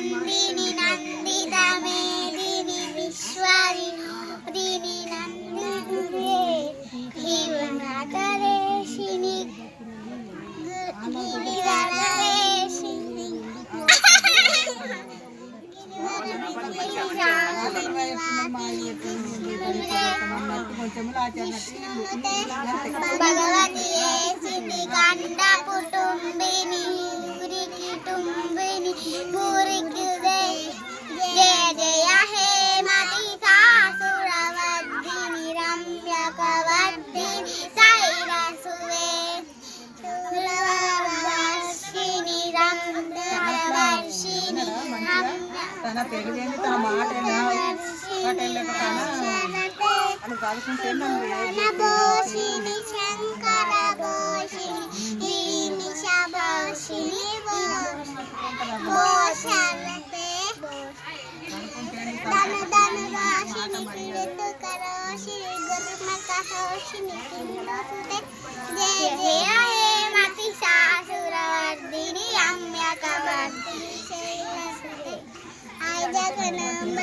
नंदिनी नंदिता मेदिनी विश्वविनोदिनी नंदिनी जीवनातरेशिनी गिरिधररेशिनी भगवती सिद्धि कंड कुटुंबिनी कुटुंबिनी जय जय हे मति सासुरवर्धिनी रम्यकवर्धिनी सैरसुवे सुरवर्षिणी रम्यवर्षिणी తన తెలియని తన మాట భోషిణి శంకర భోషిణి నిశభోషిణి భోషణతే ధన ధన రాశిని కీర్తు కరోషిని గురుమక హోషిని కిందోసుతే జయ జయ హే మతి సాసురవర్ధిని రమ్యకవర్ధిని శైలసుతే జగనంబ